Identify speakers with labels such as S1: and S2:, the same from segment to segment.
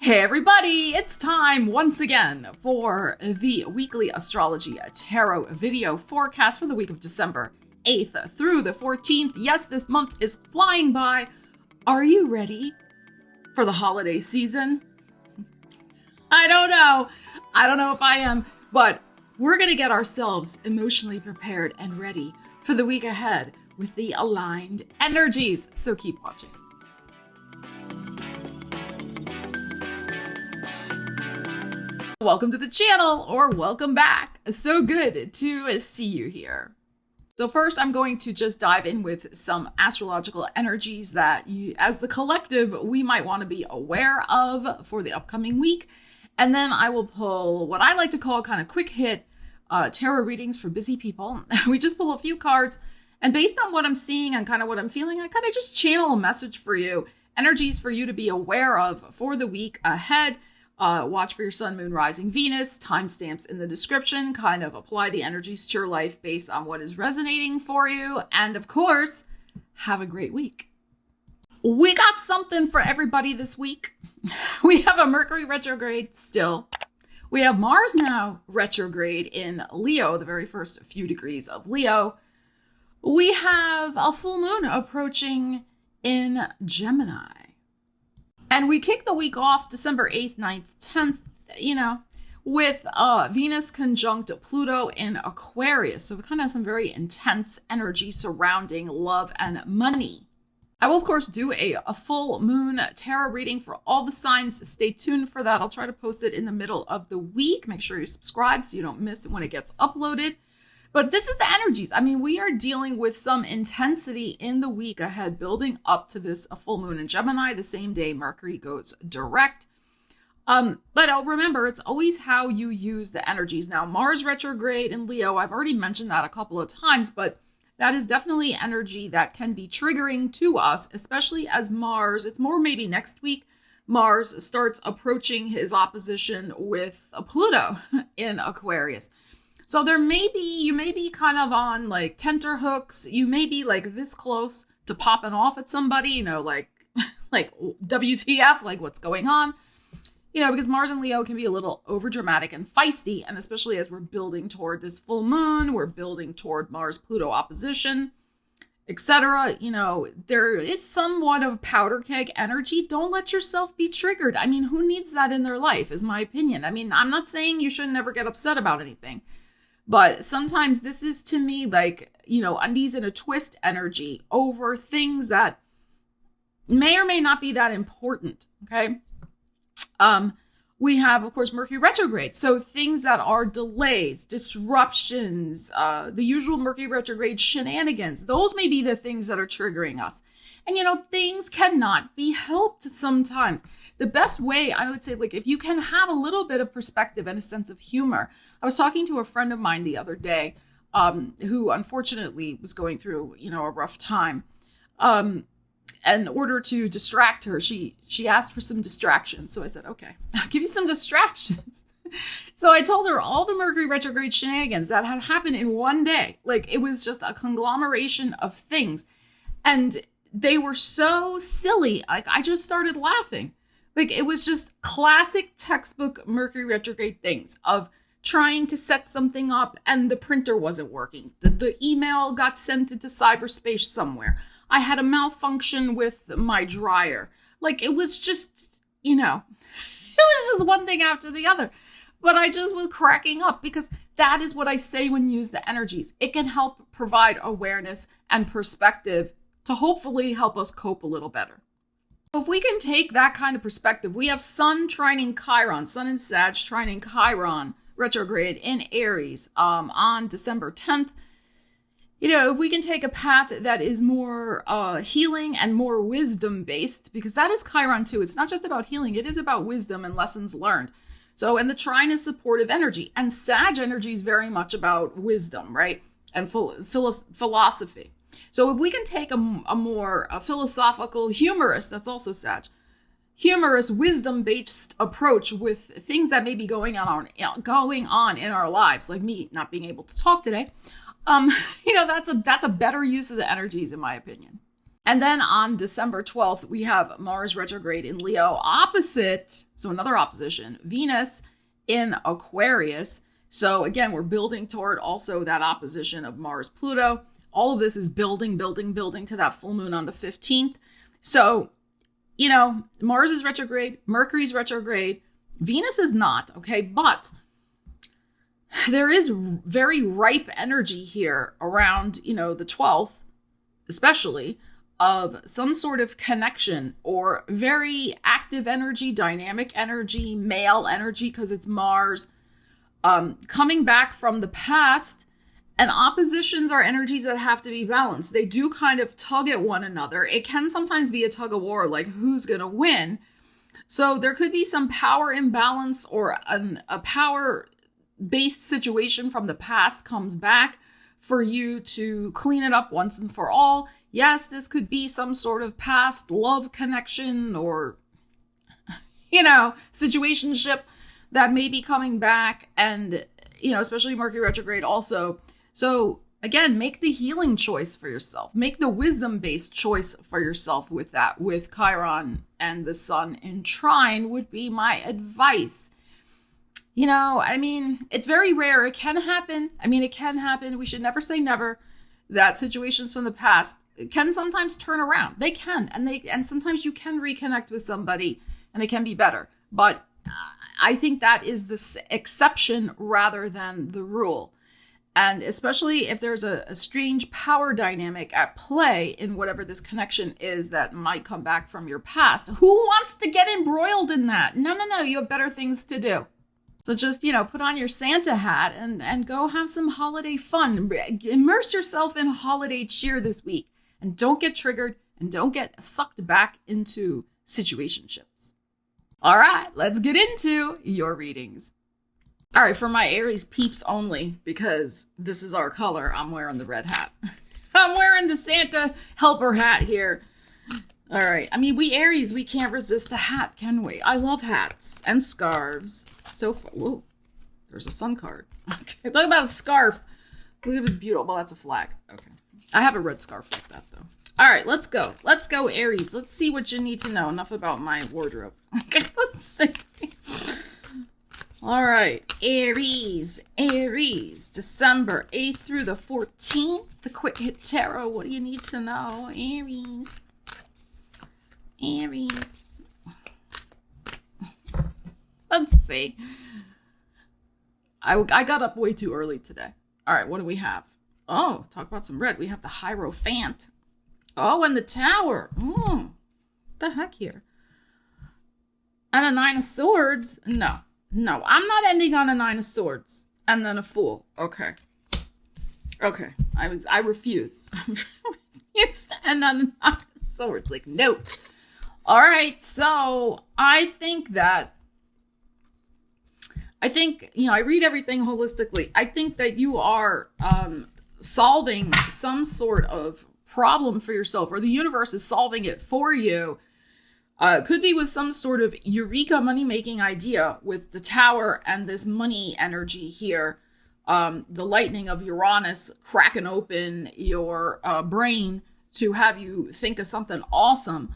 S1: Hey everybody, it's time once again for the weekly astrology tarot video forecast for the week of December 8th through the 14th. Yes, this month is flying by. Are you ready for the holiday season? I don't know if I am, but we're going to get ourselves emotionally prepared and ready for the week ahead with the aligned energies. So keep watching. Welcome to the channel, or welcome back. So good to see you here. So first, I'm going to just dive in with some astrological energies that you, as the collective, we might want to be aware of for the upcoming week. And then I will pull what I like to call kind of quick hit tarot readings for busy people. We just pull a few cards, and based on what I'm seeing and kind of what I'm feeling, I kind of just channel a message for you, energies for you to be aware of for the week ahead. Watch for your sun, moon, rising, Venus, timestamps in the description, kind of apply the energies to your life based on what is resonating for you. And of course, have a great week. We got something for everybody this week. We have a Mercury retrograde still. We have Mars now retrograde in Leo, the very first few degrees of Leo. We have a full moon approaching in Gemini. And we kick the week off December 8th, 9th, 10th, with Venus conjunct Pluto in Aquarius. So we kind of have some very intense energy surrounding love and money. I will, of course, do a full moon tarot reading for all the signs. Stay tuned for that. I'll try to post it in the middle of the week. Make sure you subscribe so you don't miss it when it gets uploaded. But this is the energies. I mean, we are dealing with some intensity in the week ahead, building up to this full moon in Gemini, the same day Mercury goes direct. But remember, it's always how you use the energies. Now, Mars retrograde in Leo, I've already mentioned that a couple of times, but that is definitely energy that can be triggering to us, especially as Mars, it's more maybe next week, Mars starts approaching his opposition with Pluto in Aquarius. So you may be kind of on like tenterhooks. You may be like this close to popping off at somebody, like WTF, like what's going on? Because Mars and Leo can be a little overdramatic and feisty. And especially as we're building toward this full moon, we're building toward Mars-Pluto opposition, etc. There is somewhat of powder keg energy. Don't let yourself be triggered. I mean, who needs that in their life is my opinion. I mean, I'm not saying you should never get upset about anything. But sometimes this is, to me, like, undies in a twist energy over things that may or may not be that important, okay? We have, of course, Mercury retrograde. So things that are delays, disruptions, the usual Mercury retrograde shenanigans, those may be the things that are triggering us. And, things cannot be helped sometimes. The best way, I would say, like, if you can have a little bit of perspective and a sense of humor. I was talking to a friend of mine the other day who unfortunately was going through, a rough time. And in order to distract her, she asked for some distractions. So I said, okay, I'll give you some distractions. So I told her all the Mercury retrograde shenanigans that had happened in one day. Like, it was just a conglomeration of things. And they were so silly. Like, I just started laughing. Like, it was just classic textbook Mercury retrograde things of trying to set something up and the printer wasn't working. The email got sent into cyberspace somewhere. I had a malfunction with my dryer. Like, it was just, it was just one thing after the other. But I just was cracking up because that is what I say when you use the energies. It can help provide awareness and perspective to hopefully help us cope a little better. If we can take that kind of perspective, we have Sun trining Chiron, Sun and Sag trining Chiron retrograde in Aries on December 10th. If we can take a path that is more healing and more wisdom based, because that is Chiron too. It's not just about healing. It is about wisdom and lessons learned. So, and the trine is supportive energy, and Sag energy is very much about wisdom, right? And philosophy. So if we can take a more philosophical, humorous, that's also Sag, humorous, wisdom-based approach with things that may be going on in our lives, like me not being able to talk today, that's a better use of the energies, in my opinion. And then on December 12th, we have Mars retrograde in Leo opposite, so another opposition, Venus in Aquarius. So again, we're building toward also that opposition of Mars-Pluto. All of this is building to that full moon on the 15th. So, you know, Mars is retrograde, Mercury's retrograde, Venus is not, okay? But there is very ripe energy here around, you know, the 12th, especially, of some sort of connection or very active energy, dynamic energy, male energy, because it's Mars, coming back from the past. And oppositions are energies that have to be balanced. They do kind of tug at one another. It can sometimes be a tug of war, like who's going to win. So there could be some power imbalance, or a power-based situation from the past comes back for you to clean it up once and for all. Yes, this could be some sort of past love connection or, you know, situationship that may be coming back. And, you know, especially Mercury retrograde also. So again, make the healing choice for yourself. Make the wisdom-based choice for yourself with that. With Chiron and the Sun in trine would be my advice. You know, I mean, it's very rare. It can happen. I mean, it can happen. We should never say never. That situations from the past can sometimes turn around. They can. And sometimes you can reconnect with somebody and it can be better. But I think that is the exception rather than the rule. And especially if there's a strange power dynamic at play in whatever this connection is that might come back from your past. Who wants to get embroiled in that? No. You have better things to do. So just, you know, put on your Santa hat and go have some holiday fun. Immerse yourself in holiday cheer this week. And don't get triggered and don't get sucked back into situationships. All right, let's get into your readings. All right, for my Aries peeps only, because this is our color, I'm wearing the red hat. I'm wearing the Santa helper hat here. All right, I mean, we Aries, we can't resist a hat, can we? I love hats and scarves. So, whoa, there's a sun card. Okay, talk about a scarf. Look at it, beautiful. Well, that's a flag. Okay, I have a red scarf like that, though. All right, let's go. Let's go, Aries. Let's see what you need to know. Enough about my wardrobe. Okay, let's see. All right, Aries, December 8th through the 14th. The Quick Hit Tarot. What do you need to know, Aries? Let's see. I got up way too early today. All right, what do we have? Oh, talk about some red. We have the Hierophant. Oh, and the Tower. What the heck here? And a Nine of Swords. No, I'm not ending on a Nine of Swords. And then a Fool. Okay. I refuse. I refuse to end on a Nine of Swords. Like, no. All right, so I think, you know, I read everything holistically. I think that you are solving some sort of problem for yourself, or the universe is solving it for you. Could be with some sort of eureka money-making idea with the Tower and this money energy here. The lightning of Uranus cracking open your brain to have you think of something awesome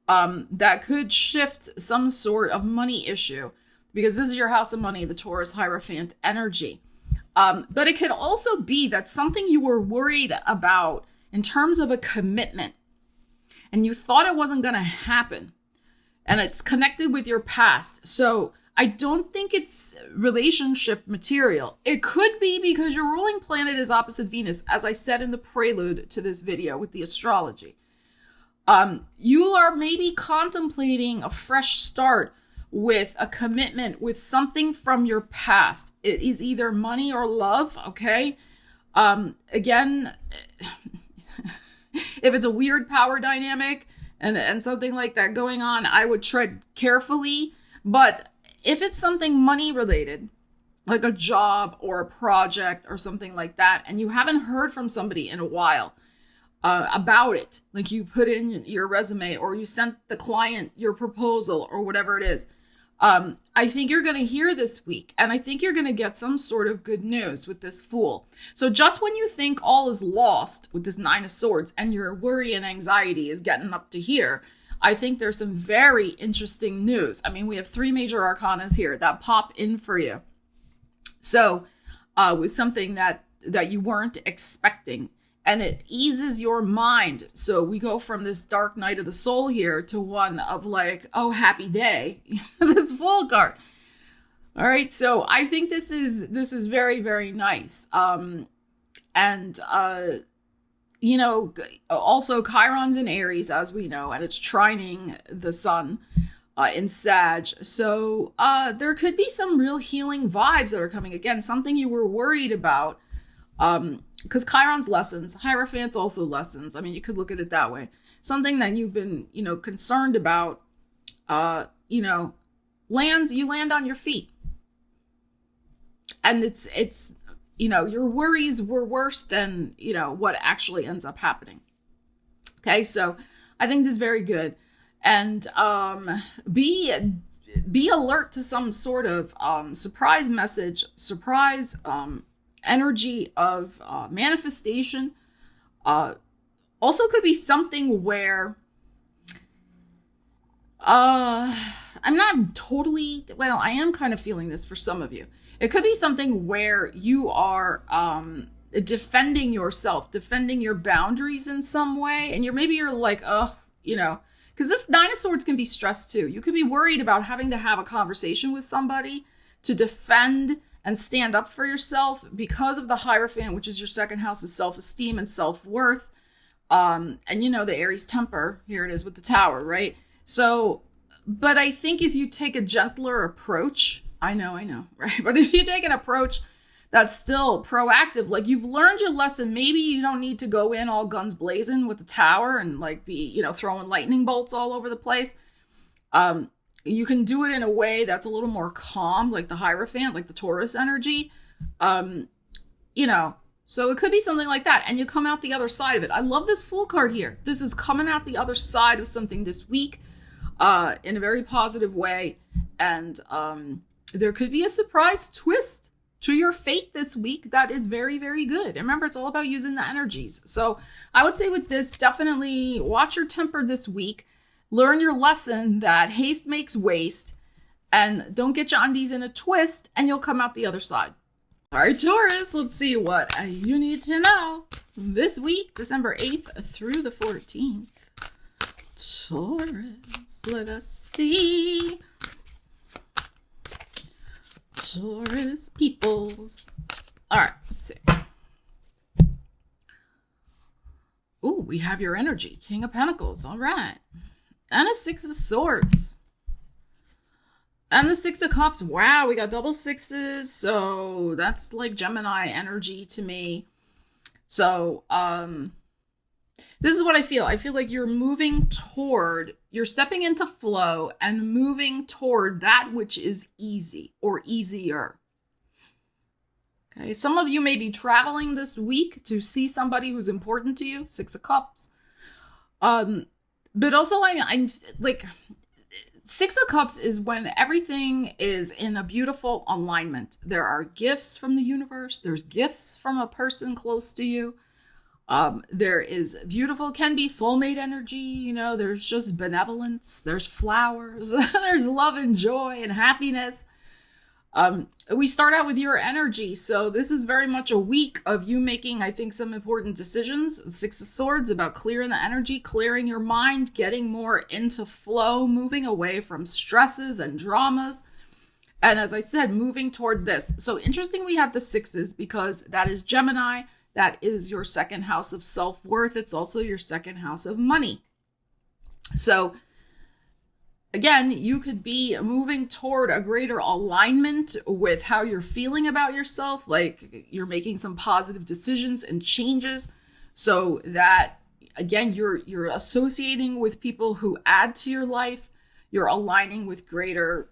S1: that could shift some sort of money issue. Because this is your house of money, the Taurus Hierophant energy. But it could also be that something you were worried about in terms of a commitment, and you thought it wasn't going to happen, and it's connected with your past. So I don't think it's relationship material. It could be because your ruling planet is opposite Venus, as I said in the prelude to this video with the astrology. You are maybe contemplating a fresh start with a commitment with something from your past. It is either money or love, okay? Again, if it's a weird power dynamic and something like that going on, I would tread carefully. But if it's something money related, like a job or a project or something like that, and you haven't heard from somebody in a while about it, like you put in your resume or you sent the client your proposal or whatever it is, I I think you're going to hear this week, and I think you're going to get some sort of good news with this Fool. So just when you think all is lost with this Nine of Swords and your worry and anxiety is getting up to here, I think there's some very interesting news. I mean, we have 3 major arcanas here that pop in for you. So with something that you weren't expecting, and it eases your mind. So we go from this dark night of the soul here to one of like, oh, happy day, this Fool card. All right. So I think this is very, very nice. You know, also Chiron's in Aries, as we know, and it's trining the sun in Sag. So there could be some real healing vibes that are coming. Again, something you were worried about. Because Chiron's lessons, Hierophant's also lessons. I mean, you could look at it that way. Something that you've been, you know, concerned about, you know, you land on your feet. And it's, you know, your worries were worse than, you know, what actually ends up happening. Okay, so I think this is very good. And be alert to some sort of surprise message, surprise energy of manifestation. Also could be something where I'm not totally, well, I am kind of feeling this for some of you. It could be something where you are defending yourself, defending your boundaries in some way. And maybe you're like, oh, you know, because this Nine of Swords can be stressed too. You could be worried about having to have a conversation with somebody to defend and stand up for yourself because of the Hierophant, which is your second house of self-esteem and self-worth. And you know, the Aries temper, here it is with the Tower, right? So, but I think if you take a gentler approach, I know, right? But if you take an approach that's still proactive, like you've learned your lesson, maybe you don't need to go in all guns blazing with the Tower and like be, you know, throwing lightning bolts all over the place. You can do it in a way that's a little more calm, like the Hierophant, like the Taurus energy. You know, so it could be something like that. And you come out the other side of it. I love this Fool card here. This is coming out the other side of something this week in a very positive way. And there could be a surprise twist to your fate this week that is very, very good. And remember, it's all about using the energies. So I would say with this, definitely watch your temper this week. Learn your lesson that haste makes waste, and don't get your undies in a twist, and you'll come out the other side. All right, Taurus, let's see what you need to know this week, December 8th through the 14th. Taurus, let us see. Taurus peoples. All right, let's see. Ooh, we have your energy, King of Pentacles. All right. And a Six of Swords. And the Six of Cups. Wow, we got double sixes. So that's like Gemini energy to me. So this is what I feel. I feel like you're stepping into flow and moving toward that which is easy or easier. Okay, some of you may be traveling this week to see somebody who's important to you. Six of Cups. But also, I'm like, Six of Cups is when everything is in a beautiful alignment. There are gifts from the universe. There's gifts from a person close to you. There is beautiful, can be soulmate energy. You know, there's just benevolence. There's flowers. There's love and joy and happiness. We start out with your energy. So this is very much a week of you making, I think, some important decisions. Six of Swords about clearing the energy, clearing your mind, getting more into flow, moving away from stresses and dramas. And as I said, moving toward this. So interesting we have the sixes because that is Gemini. That is your second house of self-worth. It's also your second house of money. So again, you could be moving toward a greater alignment with how you're feeling about yourself, like you're making some positive decisions and changes so that, again, you're associating with people who add to your life. You're aligning with greater,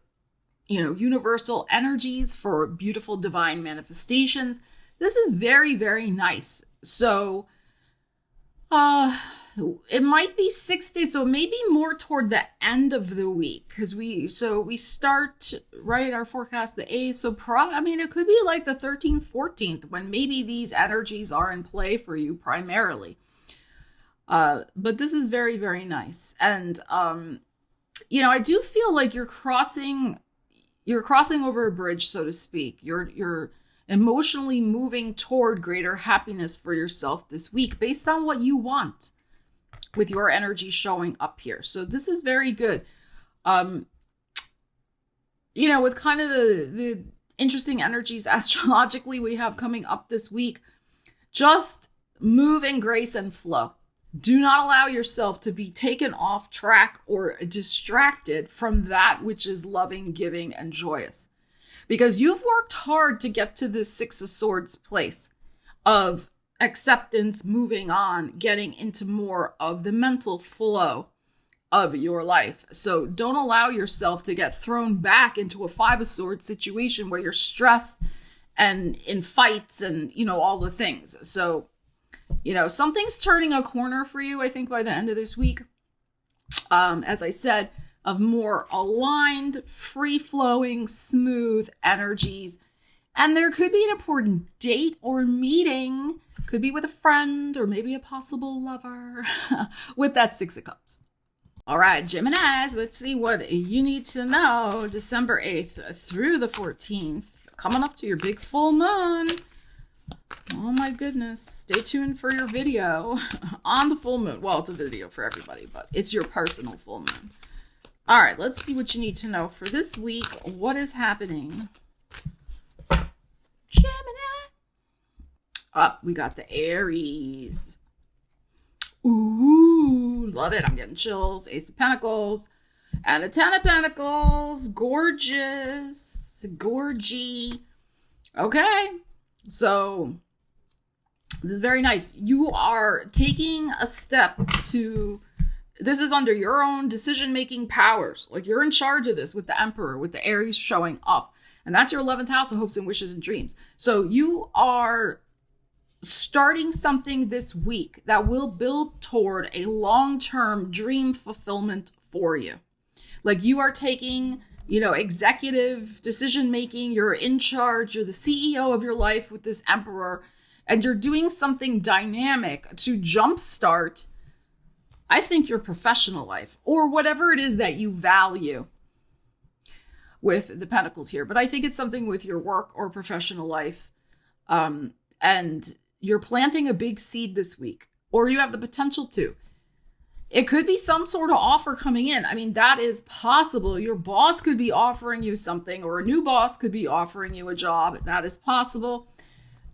S1: you know, universal energies for beautiful divine manifestations. This is very, very nice. So, it might be 6 days, so maybe more toward the end of the week, because we start, right, our forecast the 8th, so I mean, it could be like the 13th, 14th, when maybe these energies are in play for you primarily. But this is very, very nice. And, you know, I do feel like you're crossing over a bridge, so to speak. You're emotionally moving toward greater happiness for yourself this week based on what you want, with your energy showing up here. So this is very good. You know, with kind of the interesting energies astrologically we have coming up this week, just move in grace and flow. Do not allow yourself to be taken off track or distracted from that which is loving, giving, and joyous. Because you've worked hard to get to this Six of Swords place of acceptance, moving on, getting into more of the mental flow of your life. So don't allow yourself to get thrown back into a Five of Swords situation where you're stressed and in fights and, you know, all the things. So, you know, something's turning a corner for you, I think, by the end of this week. As I said, of more aligned, free-flowing, smooth energies. And there could be an important date or meeting, could be with a friend or maybe a possible lover, with that Six of Cups. All right, Geminis, let's see what you need to know December 8th through the 14th, coming up to your big full moon. Oh my goodness. Stay tuned for your video on the full moon. Well, it's a video for everybody, but it's your personal full moon. All right, let's see what you need to know for this week. What is happening? Gemini. We got the Aries. Ooh, love it. I'm getting chills. Ace of Pentacles and a Ten of Pentacles. Gorgeous. Gorgy. Okay. So this is very nice. You are taking a step to, this is under your own decision-making powers. Like, you're in charge of this with the Emperor, with the Aries showing up. And that's your 11th house of hopes and wishes and dreams. So you are starting something this week that will build toward a long-term dream fulfillment for you. Like, you are taking, you know, executive decision-making. You're in charge. You're the CEO of your life with this Emperor. And you're doing something dynamic to jumpstart, I think, your professional life or whatever it is that you value with the Pentacles here. But I think it's something with your work or professional life. And you're planting a big seed this week, or you have the potential to. It could be some sort of offer coming in. I mean, that is possible. Your boss could be offering you something, or a new boss could be offering you a job. That is possible.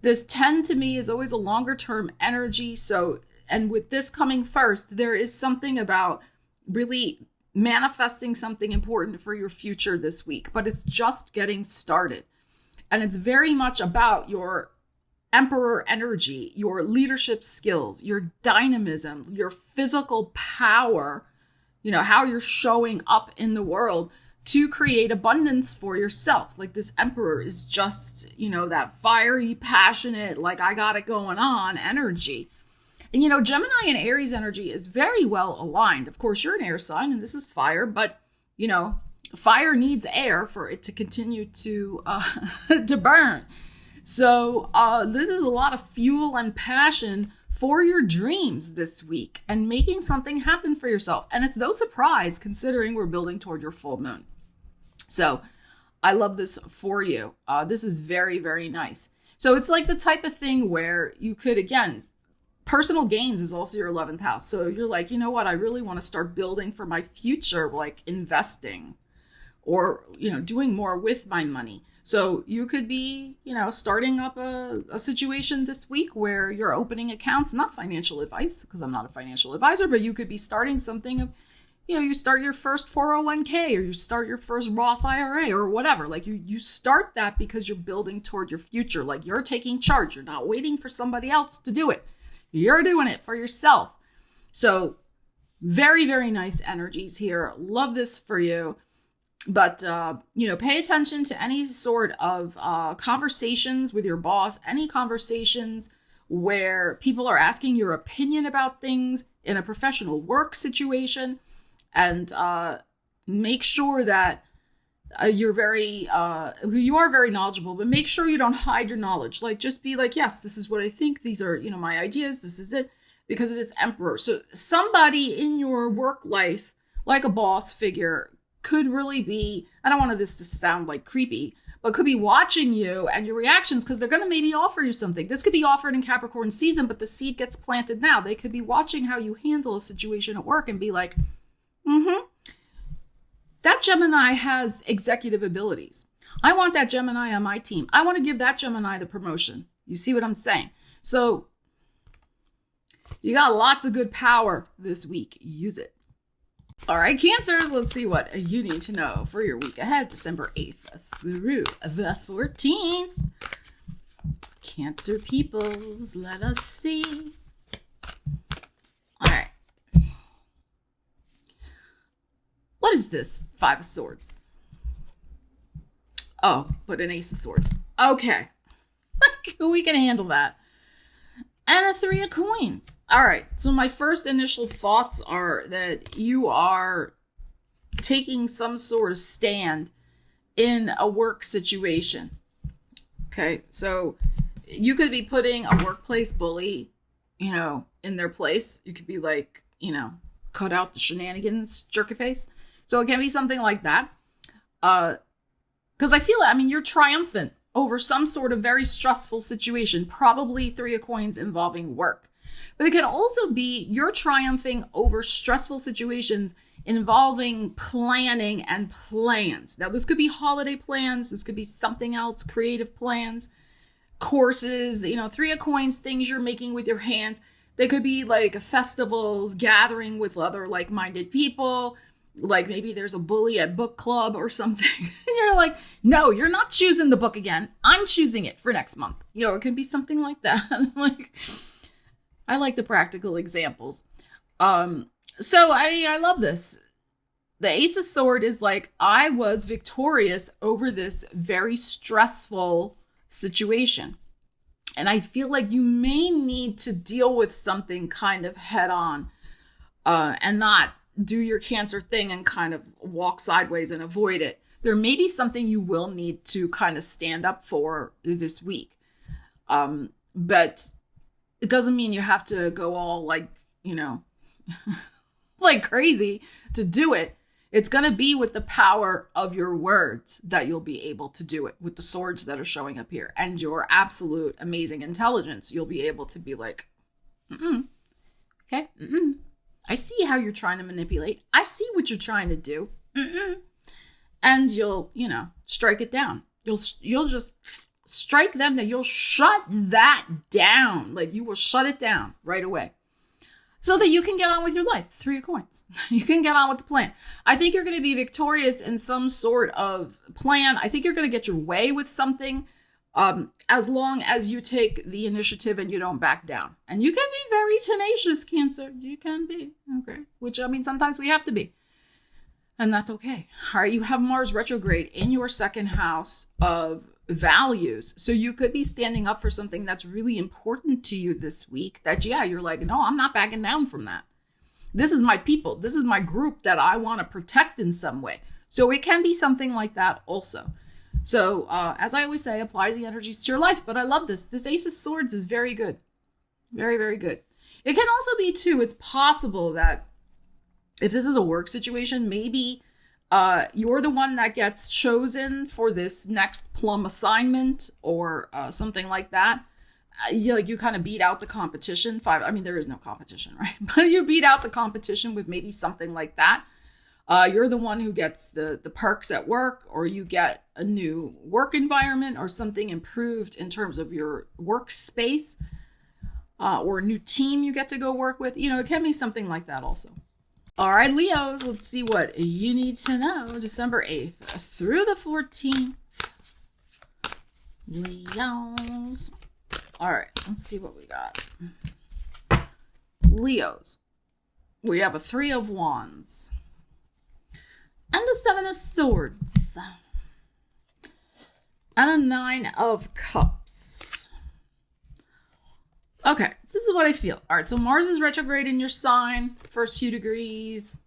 S1: This 10 to me is always a longer term energy. So, and with this coming first, there is something about really manifesting something important for your future this week, but it's just getting started. And it's very much about your Emperor energy, your leadership skills, your dynamism, your physical power, you know, how you're showing up in the world to create abundance for yourself. Like, this Emperor is just, you know, that fiery, passionate, like, I got it going on energy. And, you know, Gemini and Aries energy is very well aligned. Of course, you're an air sign and this is fire, but, you know, fire needs air for it to continue to to burn. So this is a lot of fuel and passion for your dreams this week and making something happen for yourself. And it's no surprise considering we're building toward your full moon. So I love this for you. This is very, very nice. So it's like the type of thing where you could, again, personal gains is also your 11th house. So you're like, you know what? I really want to start building for my future, like investing or, you know, doing more with my money. So you could be, you know, starting up a situation this week where you're opening accounts, not financial advice, because I'm not a financial advisor, but you could be starting something of, you know, you start your first 401k or you start your first Roth IRA or whatever. Like you start that because you're building toward your future. Like, you're taking charge. You're not waiting for somebody else to do it. You're doing it for yourself. So very, very nice energies here. Love this for you. But, you know, pay attention to any sort of conversations with your boss, any conversations where people are asking your opinion about things in a professional work situation. And make sure that you are very knowledgeable, but make sure you don't hide your knowledge. Like, just be like, yes, this is what I think. These are, my ideas. This is it, because it is Emperor. So somebody in your work life, like a boss figure, could really be, I don't want this to sound like creepy, but could be watching you and your reactions, because they're going to maybe offer you something. This could be offered in Capricorn season, but the seed gets planted now. They could be watching how you handle a situation at work and be like, that Gemini has executive abilities. I want that Gemini on my team. I want to give that Gemini the promotion. You see what I'm saying? So you got lots of good power this week. Use it. All right, Cancers, let's see what you need to know for your week ahead, December 8th through the 14th. Cancer peoples, let us see. All right. What is this? 5 of Swords. Oh, but an Ace of Swords. Okay. We can handle that. And a 3 of Coins. All right. So my first initial thoughts are that you are taking some sort of stand in a work situation. Okay. So you could be putting a workplace bully, in their place. You could be like, cut out the shenanigans, jerky face. So it can be something like that. Because I feel you're triumphant over some sort of very stressful situation, probably 3 of Coins involving work. But it can also be you're triumphing over stressful situations involving planning and plans. Now, this could be holiday plans. This could be something else, creative plans, courses, 3 of Coins, things you're making with your hands. They could be like festivals, gathering with other like-minded people. Like maybe there's a bully at book club or something. And you're like, no, you're not choosing the book again. I'm choosing it for next month. It could be something like that. I like the practical examples. So I love this. The Ace of Swords is like, I was victorious over this very stressful situation. And I feel like you may need to deal with something kind of head on, and not do your Cancer thing and kind of walk sideways and avoid it. There may be something you will need to kind of stand up for this week. But it doesn't mean you have to go all like, like crazy to do it. It's going to be with the power of your words that you'll be able to do it, with the swords that are showing up here and your absolute amazing intelligence. You'll be able to be like, okay, I see how you're trying to manipulate. I see what you're trying to do. And you'll, strike it down. You'll just strike them down. You'll shut that down. Like, you will shut it down right away so that you can get on with your life. 3 of Coins. You can get on with the plan. I think you're going to be victorious in some sort of plan. I think you're going to get your way with something. As long as you take the initiative and you don't back down. And you can be very tenacious, Cancer. You can be. Okay. Which, sometimes we have to be. And that's okay. All right. You have Mars retrograde in your second house of values. So you could be standing up for something that's really important to you this week that, you're like, no, I'm not backing down from that. This is my people. This is my group that I want to protect in some way. So it can be something like that also. So, as I always say, apply the energies to your life. But I love this. This Ace of Swords is very good. Very, very good. It can also be, too, it's possible that if this is a work situation, maybe you're the one that gets chosen for this next plum assignment or something like that. You kind of beat out the competition. There is no competition, right? But you beat out the competition with maybe something like that. You're the one who gets the perks at work, or you get a new work environment or something improved in terms of your workspace, or a new team you get to go work with. It can be something like that also. All right, Leos, let's see what you need to know. December 8th through the 14th. Leos. All right, let's see what we got. Leos. We have a 3 of Wands. And a 7 of Swords. And a 9 of Cups. Okay, this is what I feel. All right, so Mars is retrograde in your sign, first few degrees.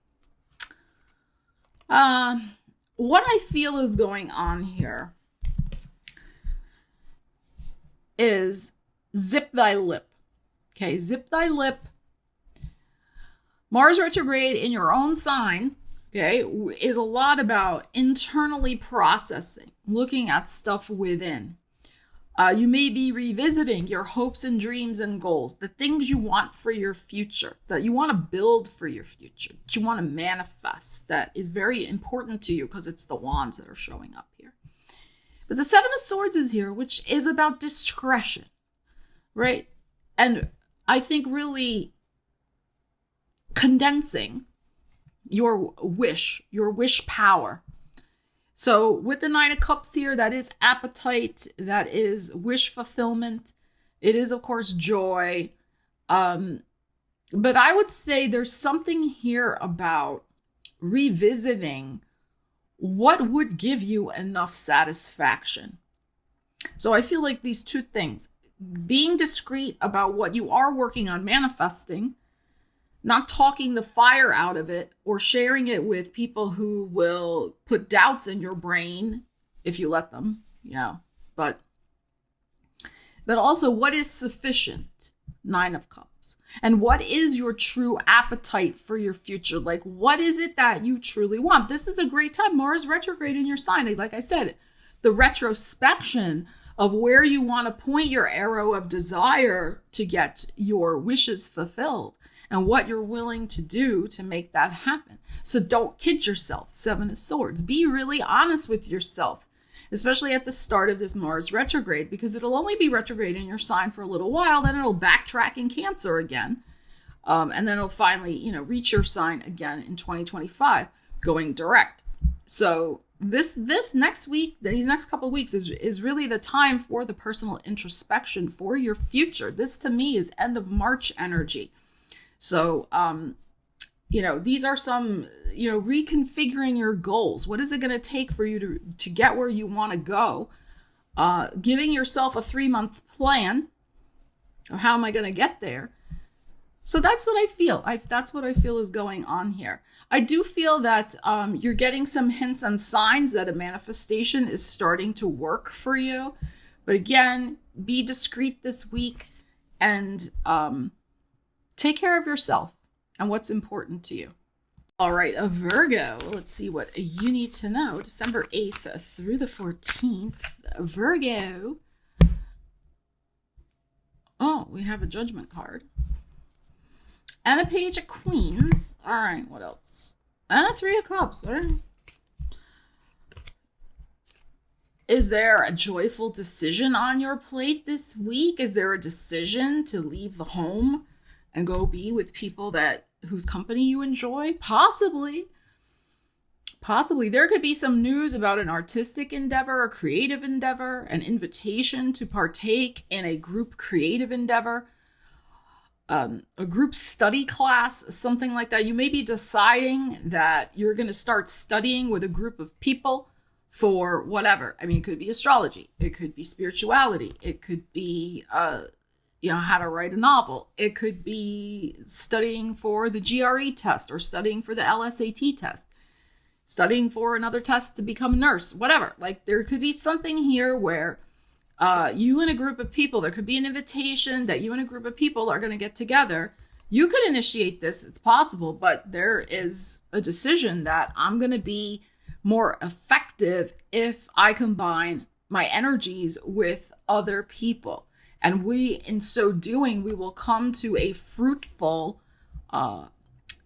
S1: What I feel is going on here is zip thy lip. Okay, zip thy lip. Mars retrograde in your own sign, okay, is a lot about internally processing, looking at stuff within. You may be revisiting your hopes and dreams and goals, the things you want for your future, that you want to build for your future, that you want to manifest, that is very important to you because it's the wands that are showing up here. But the Seven of Swords is here, which is about discretion, right? And I think really condensing your wish power. So with the Nine of Cups here, that is appetite, that is wish fulfillment. It is, of course, joy. But I would say there's something here about revisiting what would give you enough satisfaction. So I feel like these two things, being discreet about what you are working on manifesting, not talking the fire out of it or sharing it with people who will put doubts in your brain if you let them, but also what is sufficient, Nine of Cups, and what is your true appetite for your future? Like, what is it that you truly want? This is a great time. Mars retrograde in your sign. Like I said, the retrospection of where you want to point your arrow of desire to get your wishes fulfilled, and what you're willing to do to make that happen. So don't kid yourself, Seven of Swords. Be really honest with yourself, especially at the start of this Mars retrograde, because it'll only be retrograde in your sign for a little while, then it'll backtrack in Cancer again. And then it'll finally, reach your sign again in 2025, going direct. So this next week, these next couple of weeks is really the time for the personal introspection for your future. This to me is end of March energy. So, these are some, reconfiguring your goals. What is it going to take for you to get where you want to go? Giving yourself a 3-month plan of how am I going to get there? So that's what I feel. That's what I feel is going on here. I do feel that you're getting some hints and signs that a manifestation is starting to work for you. But again, be discreet this week and take care of yourself and what's important to you. All right, a Virgo. Let's see what you need to know. December 8th through the 14th. Virgo. Oh, we have a Judgment card. And a Page of Queens. All right, what else? And a Three of Cups. All right. Is there a joyful decision on your plate this week? Is there a decision to leave the home and go be with people whose company you enjoy? Possibly. There could be some news about an artistic endeavor, a creative endeavor, an invitation to partake in a group creative endeavor, a group study class, something like that. You may be deciding that you're going to start studying with a group of people for whatever. I mean, it could be astrology. It could be spirituality. It could be how to write a novel. It could be studying for the GRE test or studying for the LSAT test, studying for another test to become a nurse, whatever. Like, there could be something here where you and a group of people, there could be an invitation that you and a group of people are going to get together. You could initiate this. It's possible, but there is a decision that I'm going to be more effective if I combine my energies with other people. And in so doing, we will come to a fruitful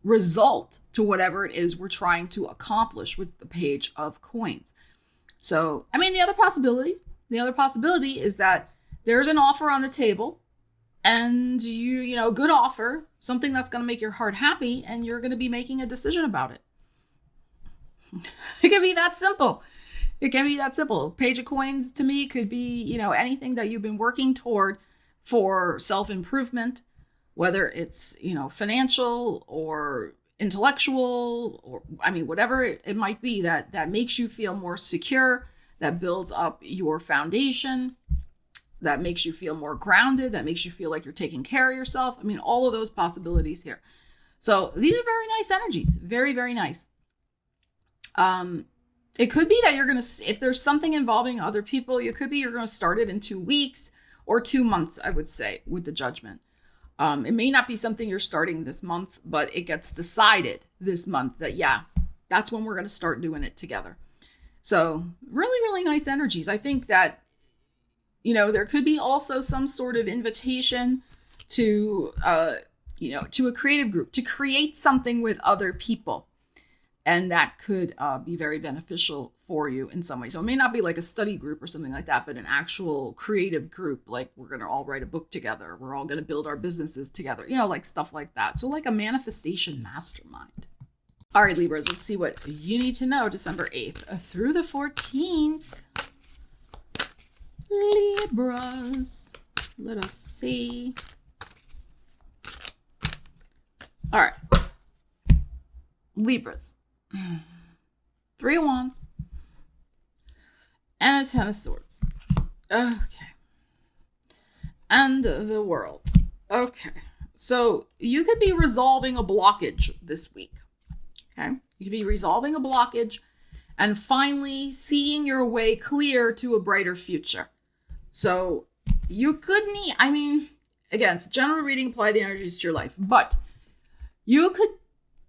S1: result to whatever it is we're trying to accomplish with the Page of Coins. So, I mean, the other possibility is that there's an offer on the table and good offer, something that's going to make your heart happy, and you're going to be making a decision about it. It can be that simple. Page of Coins to me could be, anything that you've been working toward for self-improvement, whether it's, financial or intellectual, or, whatever it might be that makes you feel more secure, that builds up your foundation. that makes you feel more grounded, that makes you feel like you're taking care of yourself. I mean, all of those possibilities here. So these are very nice energies. Very, very nice. It could be that you're going to, if there's something involving other people, it could be you're going to start it in 2 weeks or 2 months, I would say, with the Judgment. It may not be something you're starting this month, but it gets decided this month that, yeah, that's when we're going to start doing it together. So really, really nice energies. I think that, you know, there could be also some sort of invitation to, you know, to a creative group, to create something with other people. And that could be very beneficial for you in some way. So it may not be like a study group or something like that, but an actual creative group, like we're going to all write a book together. We're all going to build our businesses together, you know, like stuff like that. So like a manifestation mastermind. All right, Libras, let's see what you need to know December 8th through the 14th. Libras, let us see. All right, Libras. 3 of Wands and a 10 of Swords. Okay. And the World. Okay. So you could be resolving a blockage this week. Okay. You could be resolving a blockage and finally seeing your way clear to a brighter future. So you could need, I mean, again, it's general reading, apply the energies to your life, but you could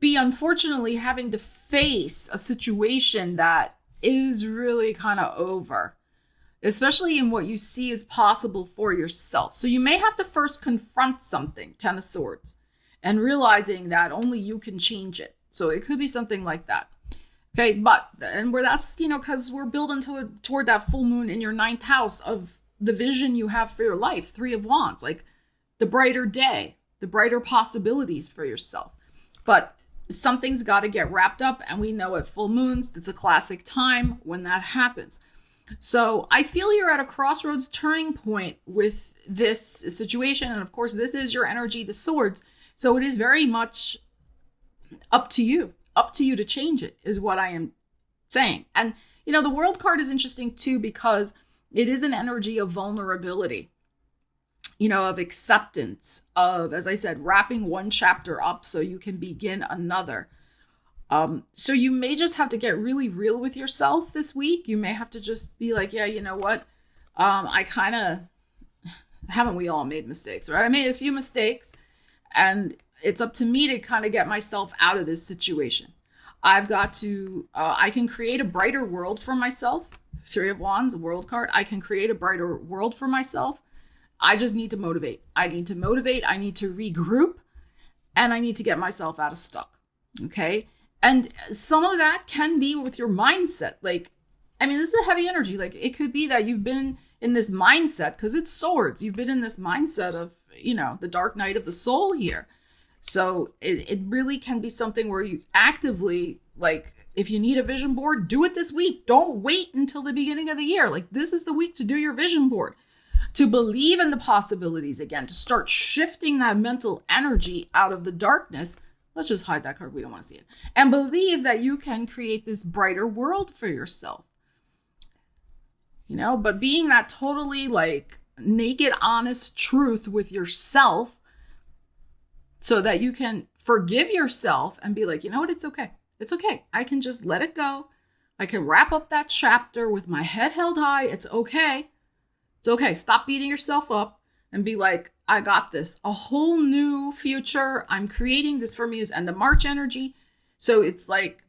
S1: be unfortunately having to face a situation that is really kind of over, especially in what you see as possible for yourself. So you may have to first confront something, 10 of Swords, and realizing that only you can change it. So it could be something like that. Okay, but, and where that's, you know, because we're building toward that full moon in your 9th house of the vision you have for your life, 3 of Wands, like the brighter day, the brighter possibilities for yourself. But something's got to get wrapped up, and we know at full moons, it's a classic time when that happens. So I feel you're at a crossroads turning point with this situation. And of course, this is your energy, the Swords. So it is very much up to you to change it, is what I am saying. And, you know, the World card is interesting too, because it is an energy of vulnerability, you know, of acceptance, of, as I said, wrapping one chapter up so you can begin another. So you may just have to get really real with yourself this week. You may have to just be like, yeah, you know what? I kind of, haven't we all made mistakes, right? I made a few mistakes, and it's up to me to kind of get myself out of this situation. I've got to, I can create a brighter world for myself. 3 of Wands, World card. I can create a brighter world for myself. I just need to motivate. I need to regroup, and I need to get myself out of stuck. Okay. And some of that can be with your mindset. Like, I mean, this is a heavy energy. Like, it could be that you've been in this mindset, because it's Swords. You've been in this mindset of, you know, the dark night of the soul here. So it really can be something where you actively, like, if you need a vision board, do it this week. Don't wait until the beginning of the year. Like, this is the week to do your vision board, to believe in the possibilities again, to start shifting that mental energy out of the darkness. Let's just hide that card. We don't want to see it. And believe that you can create this brighter world for yourself. You know, but being that totally like naked, honest truth with yourself, so that you can forgive yourself and be like, you know what? It's okay. It's okay. I can just let it go. I can wrap up that chapter with my head held high. It's okay. It's okay. Stop beating yourself up and be like, I got this. A whole new future. I'm creating this for me is end of March energy. So it's like,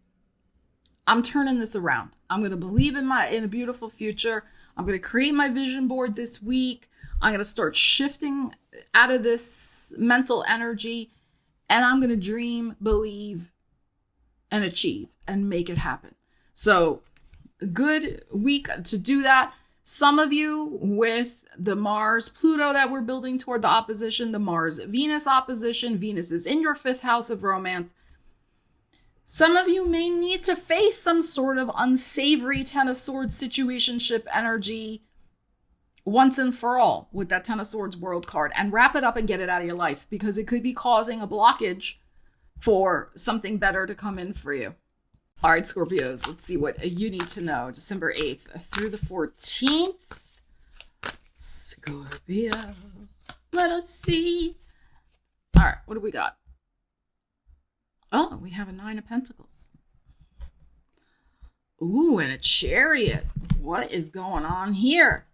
S1: I'm turning this around. I'm going to believe in a beautiful future. I'm going to create my vision board this week. I'm going to start shifting out of this mental energy, and I'm going to dream, believe, and achieve and make it happen. So a good week to do that. Some of you with the Mars-Pluto that we're building toward the opposition, the Mars-Venus opposition. Venus is in your 5th house of romance. Some of you may need to face some sort of unsavory 10 of Swords situationship energy once and for all with that 10 of Swords World card, and wrap it up and get it out of your life, because it could be causing a blockage for something better to come in for you. All right, Scorpios, let's see what you need to know December 8th through the 14th. Scorpio. Let us see. All right, what do we got? Oh, we have a 9 of Pentacles. Ooh, and a Chariot. What is going on here?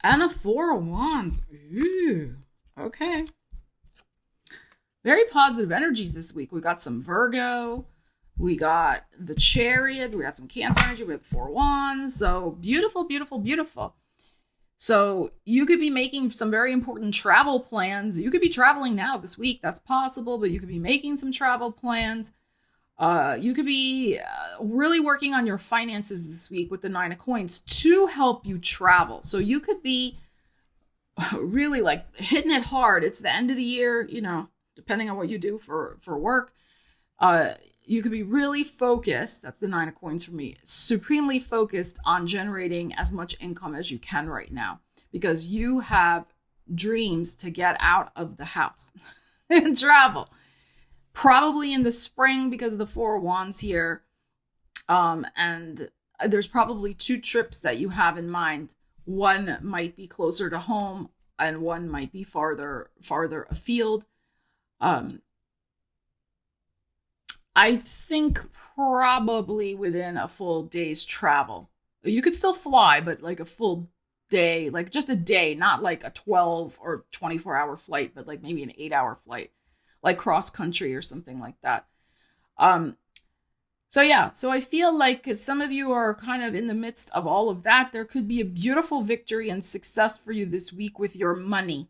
S1: And a 4 of Wands. Ooh, okay. Very positive energies this week. We got some Virgo. We got the Chariot. We got some Cancer energy. We have 4 Wands. So beautiful, beautiful, beautiful. So you could be making some very important travel plans. You could be traveling now this week. That's possible, but you could be making some travel plans. You could be really working on your finances this week with the 9 of Coins to help you travel. So you could be really like hitting it hard. It's the end of the year, you know, depending on what you do for work. You could be really focused. That's the 9 of Coins for me. Supremely focused on generating as much income as you can right now, because you have dreams to get out of the house and travel. Probably in the spring because of the 4 of Wands here. And there's probably 2 trips that you have in mind. One might be closer to home and one might be farther afield. I think probably within a full day's travel. You could still fly, but like a full day, like just a day, not like a 12 or 24-hour flight, but like maybe an 8-hour flight, like cross country or something like that. So I feel like some of you are kind of in the midst of all of that. There could be a beautiful victory and success for you this week with your money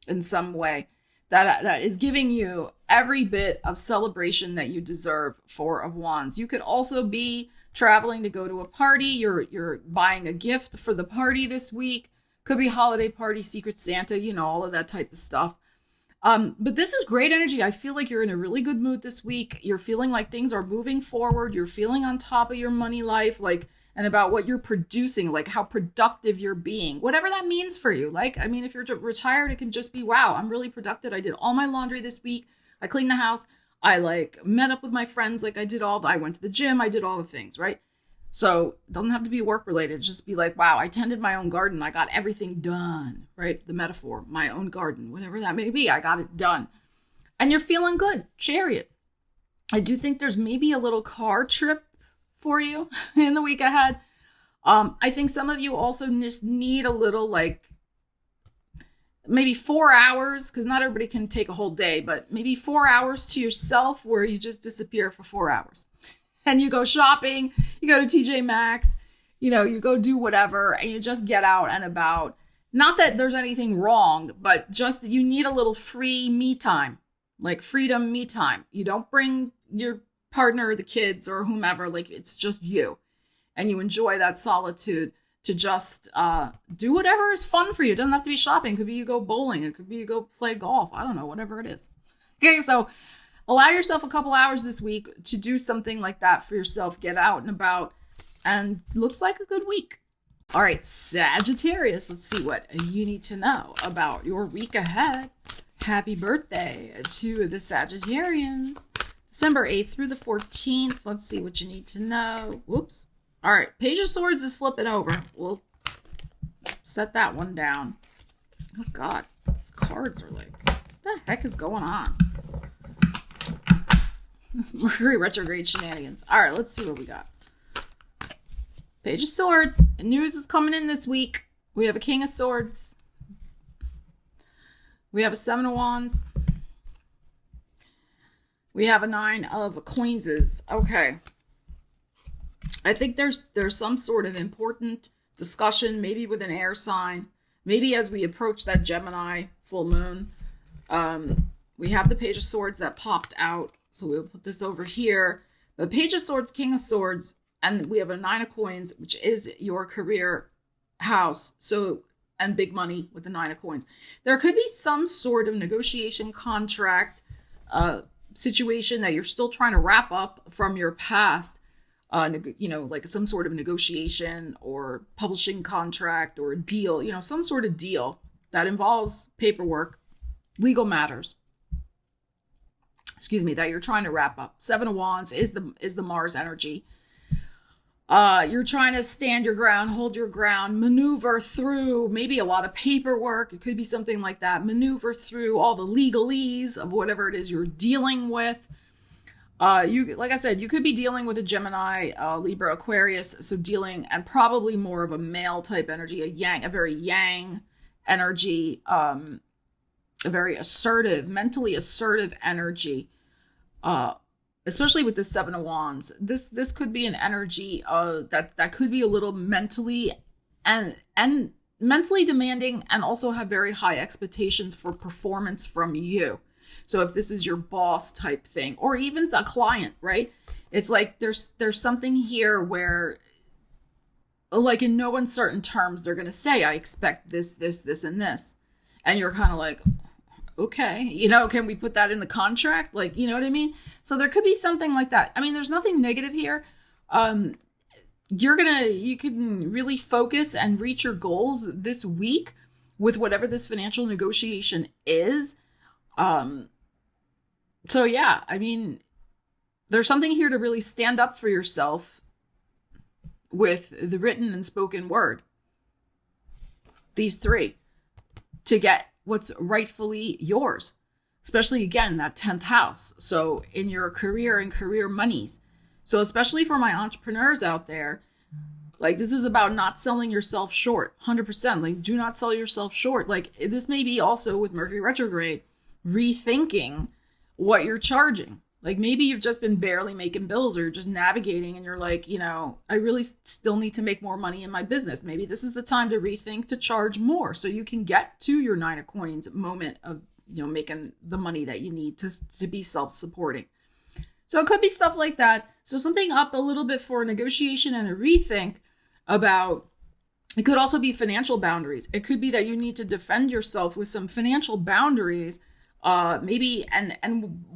S1: in some way. That is giving you every bit of celebration that you deserve. 4 of Wands. You could also be traveling to go to a party. You're buying a gift for the party this week. Could be holiday party, Secret Santa, you know, all of that type of stuff. But this is great energy. I feel like you're in a really good mood this week. You're feeling like things are moving forward. You're feeling on top of your money life, like, and about what you're producing, like how productive you're being, whatever that means for you. Like, I mean, if you're retired, it can just be, wow, I'm really productive. I did all my laundry this week. I cleaned the house. I like met up with my friends. Like I went to the gym. I did all the things, right? So it doesn't have to be work related. Just be like, wow, I tended my own garden. I got everything done, right? The metaphor, my own garden, whatever that may be. I got it done. And you're feeling good. Chariot. I do think there's maybe a little car trip for you in the week ahead. I think some of you also just need a little, like, maybe 4 hours, because not everybody can take a whole day, but maybe 4 hours to yourself where you just disappear for 4 hours. And you go shopping, you go to TJ Maxx, you know, you go do whatever, and you just get out and about. Not that there's anything wrong, but just that you need a little free me time, like freedom me time. You don't bring your partner or the kids or whomever, like it's just you. And you enjoy that solitude to just do whatever is fun for you. It doesn't have to be shopping. It could be you go bowling. It could be you go play golf. I don't know, whatever it is. Okay, so allow yourself a couple hours this week to do something like that for yourself. Get out and about, and looks like a good week. All right, Sagittarius, let's see what you need to know about your week ahead. Happy birthday to the Sagittarians. December 8th through the 14th. Let's see what you need to know. Whoops. All right, Page of Swords is flipping over. We'll set that one down. Oh, God. These cards are like, what the heck is going on? This Mercury retrograde shenanigans. All right, let's see what we got. Page of Swords. News is coming in this week. We have a King of Swords. We have a 7 of Wands. We have a 9 of Coinses. Okay. I think there's some sort of important discussion, maybe with an air sign. Maybe as we approach that Gemini full moon. We have the Page of Swords that popped out. So we'll put this over here. The Page of Swords, King of Swords, and we have a 9 of Coins, which is your career house. So, and big money with the 9 of Coins. There could be some sort of negotiation contract situation that you're still trying to wrap up from your past. You know, like some sort of negotiation or publishing contract or a deal, you know, some sort of deal that involves paperwork, legal matters. Excuse me, that you're trying to wrap up. 7 of Wands is the Mars energy. You're trying to stand your ground, hold your ground, maneuver through maybe a lot of paperwork. It could be something like that. Maneuver through all the legalese of whatever it is you're dealing with. Like I said, you could be dealing with a Gemini, Libra, Aquarius. So dealing, and probably more of a male type energy, a very yang energy, a very assertive, mentally assertive energy. Especially with the Seven of Wands, this could be an energy that could be a little mentally and mentally demanding, and also have very high expectations for performance from you. So if this is your boss type thing, or even a client, right? It's like there's something here where, like, in no uncertain terms, they're gonna say, I expect this, and this, and you're kind of like, okay, can we put that in the contract? Like, you know what I mean? So there could be something like that. I mean, there's nothing negative here. You can really focus and reach your goals this week with whatever this financial negotiation is. So yeah, I mean, there's something here to really stand up for yourself with the written and spoken word. These three, to get what's rightfully yours, especially again, that 10th house. So in your career and career monies. So especially for my entrepreneurs out there, like, this is about not selling yourself short, 100%. Like, do not sell yourself short. Like, this may be also with Mercury retrograde, rethinking what you're charging. Like, maybe you've just been barely making bills, or you're just navigating and you're like, I really still need to make more money in my business. Maybe this is the time to rethink to charge more, so you can get to your 9 of coins moment of, making the money that you need to be self-supporting. So it could be stuff like that. So something up a little bit for a negotiation and a rethink about. It could also be financial boundaries. It could be that you need to defend yourself with some financial boundaries. Maybe, and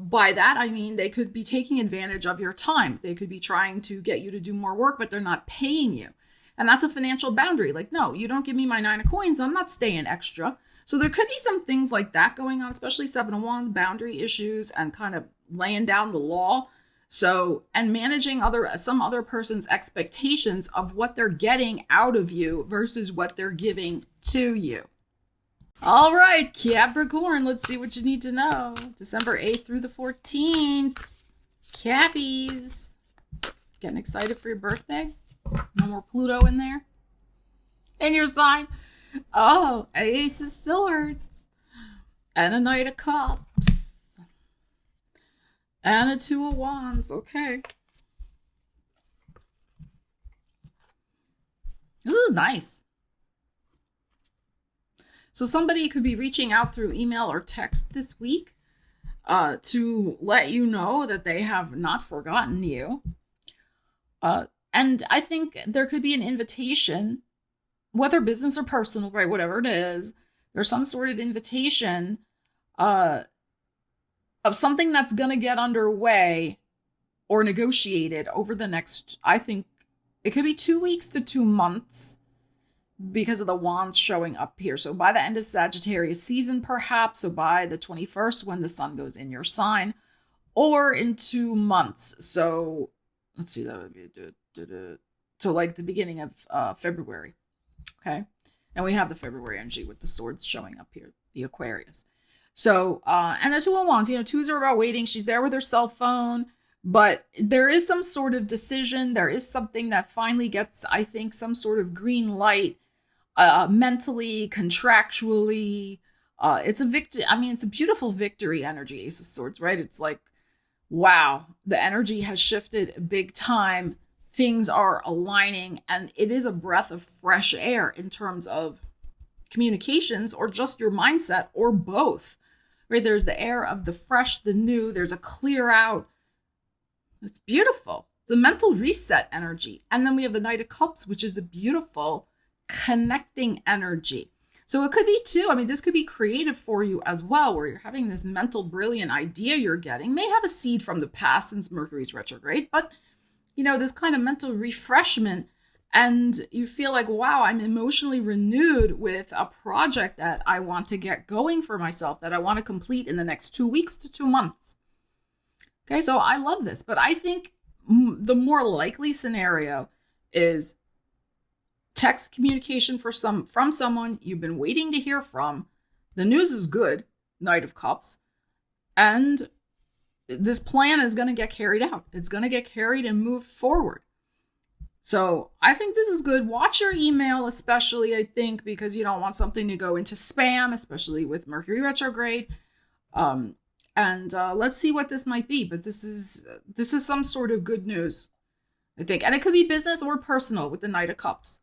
S1: by that, I mean, they could be taking advantage of your time. They could be trying to get you to do more work, but they're not paying you. And that's a financial boundary. Like, no, you don't give me my 9 of coins, I'm not staying extra. So there could be some things like that going on, especially 7 of Wands, boundary issues, and kind of laying down the law. So, and managing some other person's expectations of what they're getting out of you versus what they're giving to you. All right, Capricorn, let's see what you need to know. December 8th through the 14th. Cappies. Getting excited for your birthday? No more Pluto in there? In your sign? Oh, Ace of Swords. And a Knight of Cups. And a 2 of Wands. Okay. This is nice. So somebody could be reaching out through email or text this week to let you know that they have not forgotten you. And I think there could be an invitation, whether business or personal, right? Whatever it is, there's some sort of invitation of something that's going to get underway or negotiated over the next, I think it could be 2 weeks to 2 months. Because of the wands showing up here. So by the end of Sagittarius season, perhaps, so by the 21st, when the sun goes in your sign, or in 2 months. So let's see, that would be, so like the beginning of February. Okay. And we have the February energy with the swords showing up here, the Aquarius. So, and the 2 of Wands, 2s are about waiting. She's there with her cell phone. But there is some sort of decision. There is something that finally gets, I think, some sort of green light, mentally, contractually. It's a victory. I mean, it's a beautiful victory energy, Ace of Swords, right? It's like, wow, the energy has shifted big time. Things are aligning, and it is a breath of fresh air in terms of communications or just your mindset or both, right? There's the air of the fresh, the new. There's a clear out. It's beautiful. It's a mental reset energy. And then we have the Knight of Cups, which is a beautiful connecting energy. So it could be too, I mean, this could be creative for you as well, where you're having this mental brilliant idea you're getting. May have a seed from the past since Mercury's retrograde, but this kind of mental refreshment, and you feel like, wow, I'm emotionally renewed with a project that I want to get going for myself, that I want to complete in the next 2 weeks to 2 months. Okay, so I love this, but I think the more likely scenario is text communication from someone you've been waiting to hear from. The news is good, Knight of Cups. And this plan is going to get carried out. It's going to get carried and moved forward. So I think this is good. Watch your email, especially, I think, because you don't want something to go into spam, especially with Mercury retrograde. Let's see what this might be. But this is some sort of good news, I think. And it could be business or personal with the Knight of Cups.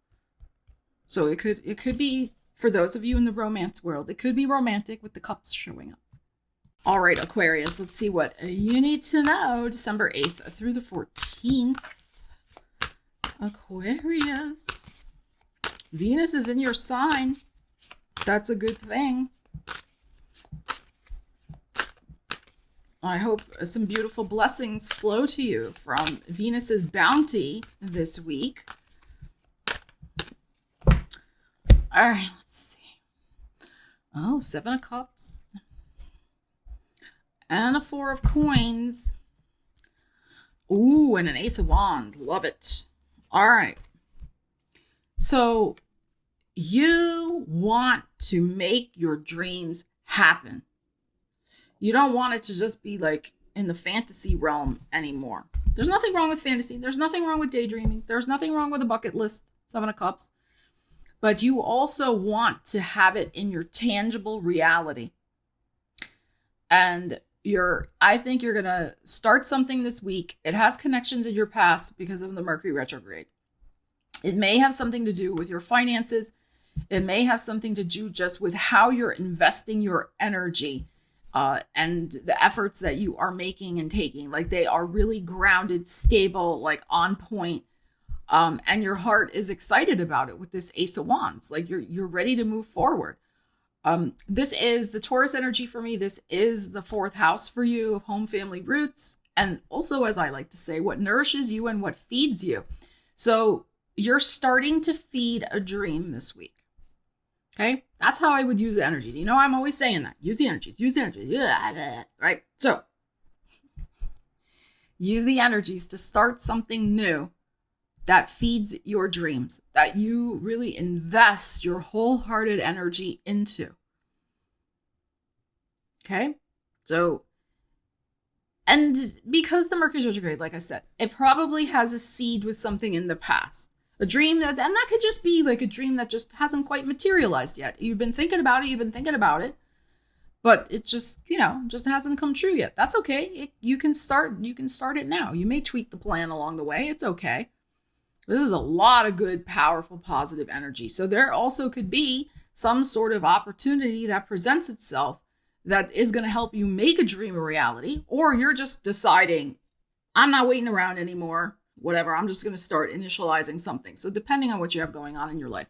S1: So it could be, for those of you in the romance world, it could be romantic with the cups showing up. All right, Aquarius, let's see what you need to know December 8th through the 14th. Aquarius. Venus is in your sign. That's a good thing. I hope some beautiful blessings flow to you from Venus's bounty this week. All right, let's see. Oh, 7 of Cups. And a 4 of Coins. Ooh, and an Ace of Wands. Love it. All right. So you want to make your dreams happen. You don't want it to just be like in the fantasy realm anymore. There's nothing wrong with fantasy. There's nothing wrong with daydreaming. There's nothing wrong with a bucket list, 7 of Cups. But you also want to have it in your tangible reality. And I think you're going to start something this week. It has connections in your past because of the Mercury retrograde. It may have something to do with your finances. It may have something to do just with how you're investing your energy and the efforts that you are making and taking. Like they are really grounded, stable, like on point. And your heart is excited about it with this Ace of Wands. Like you're ready to move forward. This is the Taurus energy for me. This is the 4th house for you of home, family, roots. And also, as I like to say, what nourishes you and what feeds you. So you're starting to feed a dream this week. Okay. That's how I would use the energies. You know, I'm always saying that. Use the energies, right? So use the energies to start something new that feeds your dreams, that you really invest your wholehearted energy into. Okay? So, and because the Mercury retrograde, like I said, it probably has a seed with something in the past. A dream and that could just be like a dream that just hasn't quite materialized yet. You've been thinking about it, but it's just, just hasn't come true yet. That's okay. You can start it now. You may tweak the plan along the way. It's okay. This is a lot of good, powerful, positive energy. So there also could be some sort of opportunity that presents itself that is going to help you make a dream a reality, or you're just deciding, I'm not waiting around anymore, whatever, I'm just going to start initializing something. So depending on what you have going on in your life.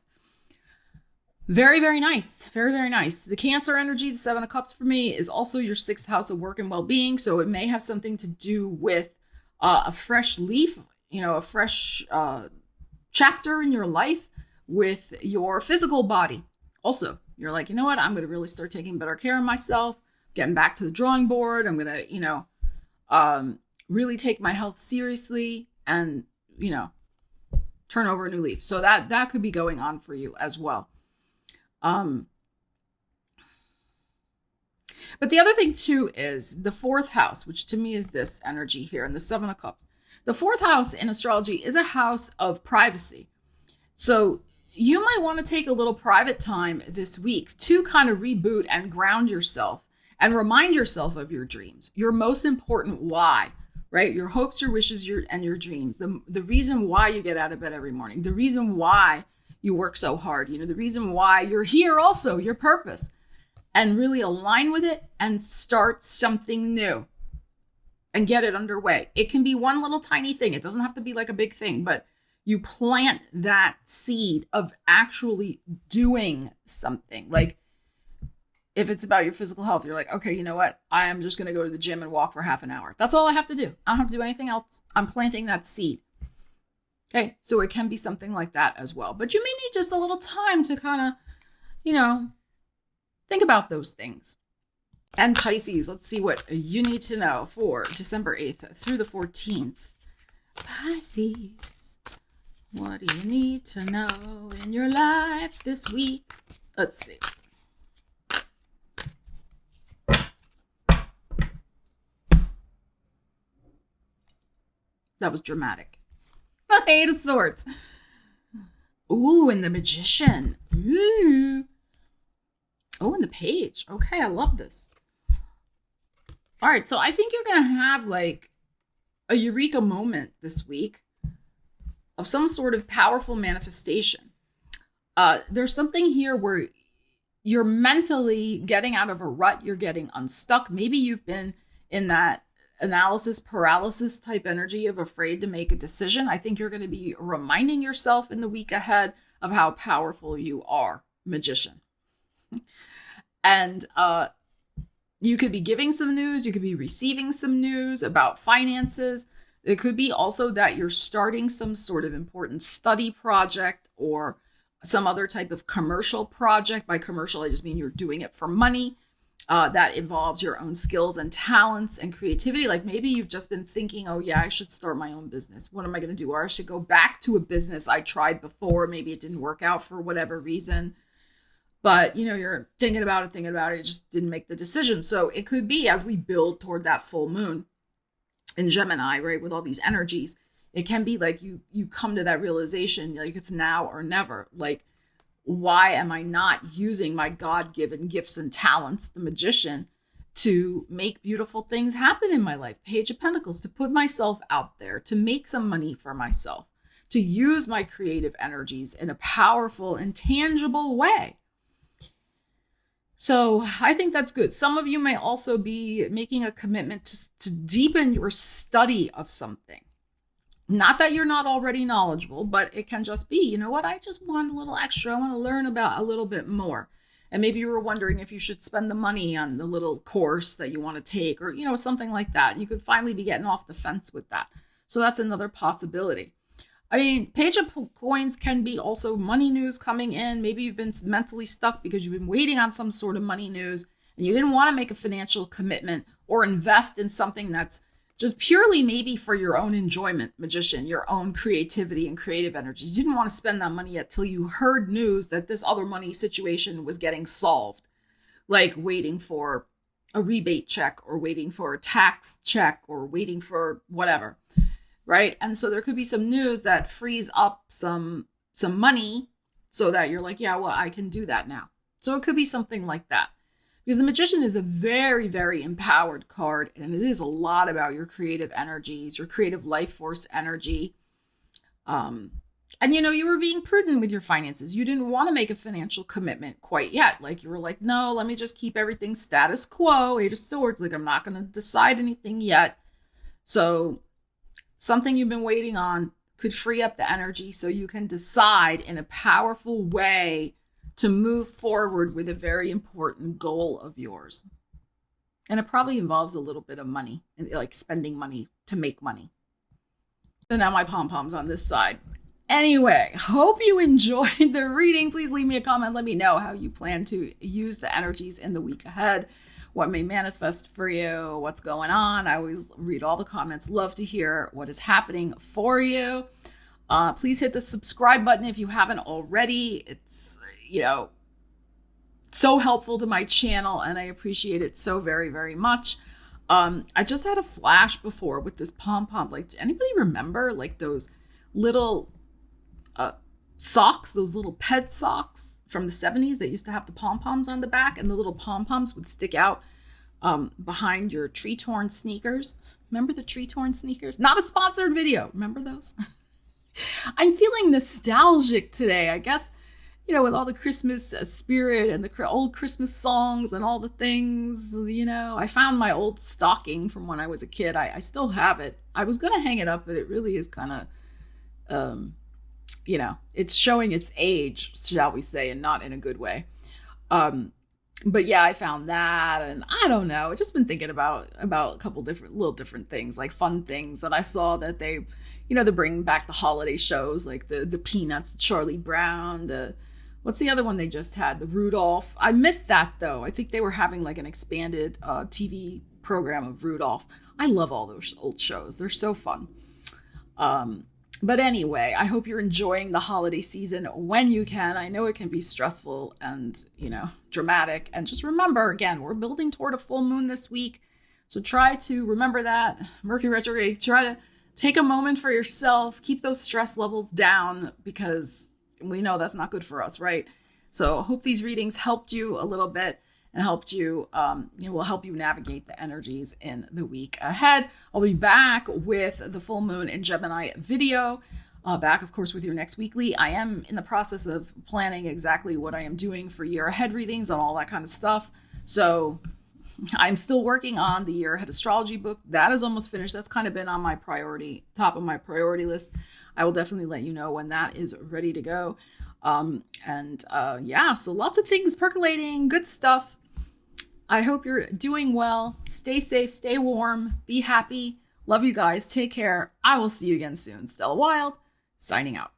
S1: Very, very nice. Very, very nice. The Cancer energy, the 7 of Cups for me, is also your 6th house of work and well-being. So it may have something to do with a fresh leaf, a fresh chapter in your life with your physical body. Also, you're like, you know what? I'm going to really start taking better care of myself, getting back to the drawing board. I'm going to, really take my health seriously and, turn over a new leaf. So that could be going on for you as well. But the other thing too is the 4th house, which to me is this energy here in the 7 of Cups. The 4th house in astrology is a house of privacy. So you might want to take a little private time this week to kind of reboot and ground yourself and remind yourself of your dreams, your most important why, right? Your hopes, your wishes, and your dreams. The reason why you get out of bed every morning, the reason why you work so hard, the reason why you're here also, your purpose, and really align with it and start something new. And get it underway. It can be one little tiny thing. It doesn't have to be like a big thing, but you plant that seed of actually doing something. Like if it's about your physical health, you're like, okay, you know what? I am just going to go to the gym and walk for half an hour. That's all I have to do. I don't have to do anything else. I'm planting that seed. Okay. So it can be something like that as well, but you may need just a little time to kind of, think about those things. And Pisces, let's see what you need to know for December 8th through the 14th. Pisces. What do you need to know in your life this week? Let's see. That was dramatic. The Eight of Swords. Ooh, and the Magician. Ooh. Oh, and the Page. Okay, I love this. All right, so I think you're going to have like a eureka moment this week of some sort of powerful manifestation. There's something here where you're mentally getting out of a rut. You're getting unstuck. Maybe you've been in that analysis paralysis type energy of afraid to make a decision. I think you're going to be reminding yourself in the week ahead of how powerful you are, Magician. And you could be giving some news. You could be receiving some news about finances. It could be also that you're starting some sort of important study project or some other type of commercial project. By commercial, I just mean you're doing it for money. That involves your own skills and talents and creativity. Like maybe you've just been thinking, oh yeah, I should start my own business. What am I going to do? Or I should go back to a business I tried before. Maybe it didn't work out for whatever reason. But, you know, you're thinking about it, you just didn't make the decision. So it could be as we build toward that full moon in Gemini, right, with all these energies, it can be like you come to that realization, like it's now or never. Like, why am I not using my God-given gifts and talents, the Magician, to make beautiful things happen in my life? Page of Pentacles, to put myself out there, to make some money for myself, to use my creative energies in a powerful and tangible way. So I think that's good. Some of you may also be making a commitment to deepen your study of something. Not that you're not already knowledgeable, but it can just be, you know what, I just want a little extra. I want to learn about a little bit more. And maybe you were wondering if you should spend the money on the little course that you want to take or, you know, something like that. You could finally be getting off the fence with that. So that's another possibility. I mean, Page of Coins can be also money news coming in. Maybe you've been mentally stuck because you've been waiting on some sort of money news and you didn't want to make a financial commitment or invest in something that's just purely maybe for your own enjoyment, Magician, your own creativity and creative energies. You didn't want to spend that money yet till you heard news that this other money situation was getting solved, like waiting for a rebate check or waiting for a tax check or waiting for whatever, right? And so there could be some news that frees up some money so that you're like, yeah, well, I can do that now. So it could be something like that. Because the Magician is a very, very empowered card, and it is a lot about your creative energies, your creative life force energy. And, you know, you were being prudent with your finances. You didn't want to make a financial commitment quite yet. Like, you were like, no, let me just keep everything status quo, Eight of Swords. Like, I'm not going to decide anything yet. So something you've been waiting on could free up the energy so you can decide in a powerful way to move forward with a very important goal of yours. And it probably involves a little bit of money, like spending money to make money. So now my pom-poms on this side. Anyway, hope you enjoyed the reading. Please leave me a comment. Let me know how you plan to use the energies in the week ahead. What may manifest for you, what's going on. I always read all the comments. Love to hear what is happening for you. Please hit the subscribe button if you haven't already. It's, you know, so helpful to my channel and I appreciate it so very, very much. I just had a flash before with this pom-pom. Like, do anybody remember like those little socks, those little ped socks from the 70s that used to have the pom-poms on the back and the little pom-poms would stick out behind your tree-torn sneakers? Remember the tree-torn sneakers? Not a sponsored video. Remember those? I'm feeling nostalgic today. I guess, you know, with all the Christmas spirit and the old Christmas songs and all the things, you know, I found my old stocking from when I was a kid. I still have it. I was going to hang it up, but it really is kind of, you know, it's showing its age, shall we say, and not in a good way. But yeah, I found that, and I don't know. I've just been thinking about a couple different things, like fun things. And I saw that they, you know, they're bringing back the holiday shows, like the Peanuts, Charlie Brown, what's the other one they just had? The Rudolph. I missed that though. I think they were having like an expanded TV program of Rudolph. I love all those old shows. They're so fun. But anyway, I hope you're enjoying the holiday season when you can. I know it can be stressful and, dramatic. And just remember, again, we're building toward a full moon this week. So try to remember that. Mercury retrograde, try to take a moment for yourself. Keep those stress levels down because we know that's not good for us, right? So I hope these readings helped you a little bit and helped you, will help you navigate the energies in the week ahead. I'll be back with the full moon in Gemini video, back, of course, with your next weekly. I am in the process of planning exactly what I am doing for year ahead readings and all that kind of stuff. So I'm still working on the year ahead astrology book. That is almost finished. That's kind of been on my top of my priority list. I will definitely let you know when that is ready to go. So lots of things percolating, good stuff. I hope you're doing well. Stay safe, stay warm, be happy. Love you guys. Take care. I will see you again soon. Stella Wilde, signing out.